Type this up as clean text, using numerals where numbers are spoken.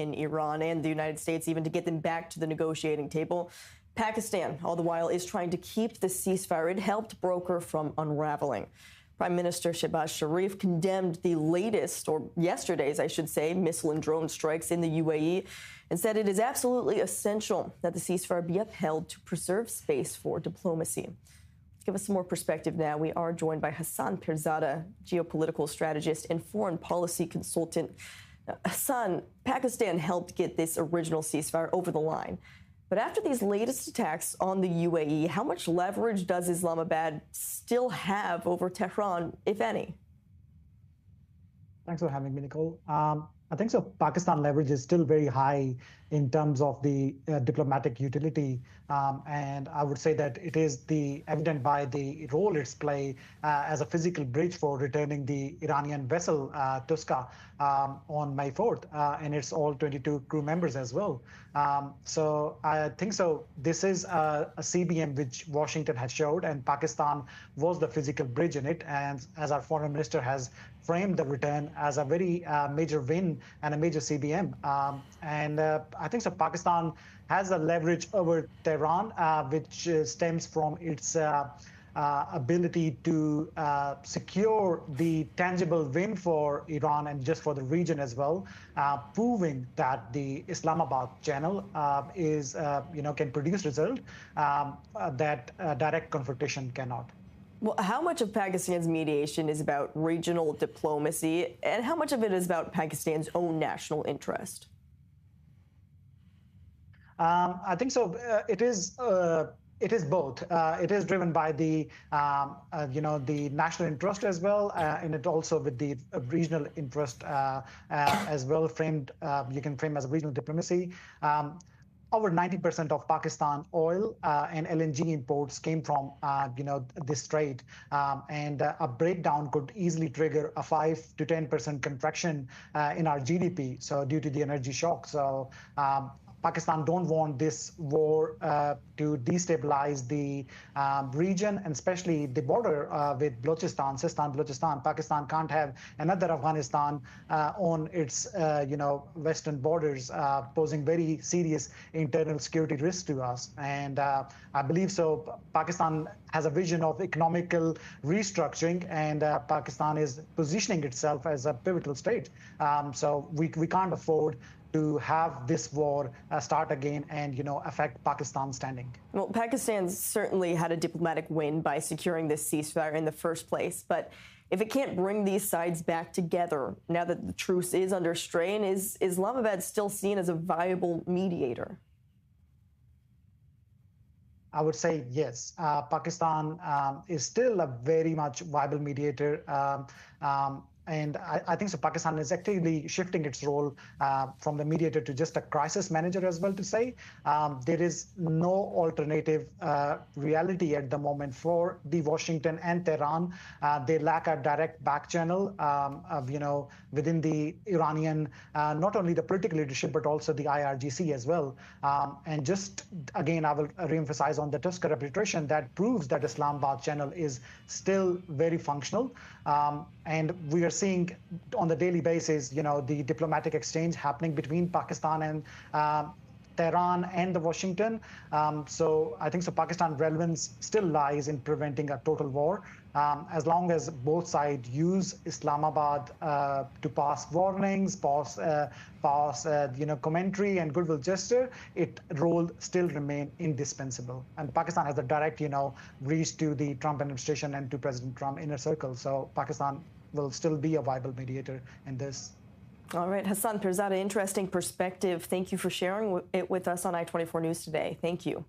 in Iran and the United States even to get them back to the negotiating table. Pakistan, all the while, is trying to keep the ceasefire it helped broker from unraveling. Prime Minister Shehbaz Sharif condemned the latest, or yesterday's, I should say, missile and drone strikes in the UAE and said it is absolutely essential that the ceasefire be upheld to preserve space for diplomacy. To give us some more perspective now, we are joined by Hassan Pirzada, geopolitical strategist and foreign policy consultant. Hassan, Pakistan helped get this original ceasefire over the line. But after these latest attacks on the UAE, how much leverage does Islamabad still have over Tehran, if any? Thanks for having me, Nicole. I think so. Pakistan leverage is still very high in terms of the diplomatic utility. And I would say that it is evident by the role it's play as a physical bridge for returning the Iranian vessel Touska on May 4th. And it's all 22 crew members as well. So I think so. This is a CBM which Washington has showed, and Pakistan was the physical bridge in it. And as our foreign minister has framed the return as a very major win and a major CBM. I think so. Pakistan has a leverage over Tehran, which stems from its ability to secure the tangible win for Iran and just for the region as well, proving that the Islamabad channel can produce result that direct confrontation cannot. Well, how much of Pakistan's mediation is about regional diplomacy, and how much of it is about Pakistan's own national interest? I think so. It is both. It is driven by the the national interest as well, and it also with the regional interest as well. You can frame as a regional diplomacy. Over 90% of Pakistan oil and LNG imports came from this trade, and a breakdown could easily trigger a 5 to 10% contraction in our GDP. So due to the energy shock, so Pakistan don't want this war to destabilize the region, and especially the border with Balochistan, Sistan, Balochistan. Pakistan can't have another Afghanistan on its western borders, posing very serious internal security risks to us. And I believe so. Pakistan has a vision of economical restructuring, and Pakistan is positioning itself as a pivotal state. So we can't afford to have this war start again and affect Pakistan's standing. Well, Pakistan certainly had a diplomatic win by securing this ceasefire in the first place, but if it can't bring these sides back together now that the truce is under strain, is Islamabad still seen as a viable mediator? I would say yes. Pakistan is still a very much viable mediator. And I think so Pakistan is actively shifting its role from the mediator to just a crisis manager as well, to say. There is no alternative reality at the moment for the Washington and Tehran. They lack a direct back channel within the Iranian, not only the political leadership, but also the IRGC as well. And just again, I will reemphasize on the Touska arbitration that proves that Islamabad channel is still very functional. And we are seeing on the daily basis, the diplomatic exchange happening between Pakistan and Tehran and the Washington. So I think so Pakistan relevance still lies in preventing a total war. As long as both sides use Islamabad to pass warnings, pass commentary and goodwill gesture, its role still remain indispensable. And Pakistan has a direct, reach to the Trump administration and to President Trump inner circle. So Pakistan will still be a viable mediator in this. All right, Hassan Pirzada, interesting perspective. Thank you for sharing it with us on I-24 News today. Thank you.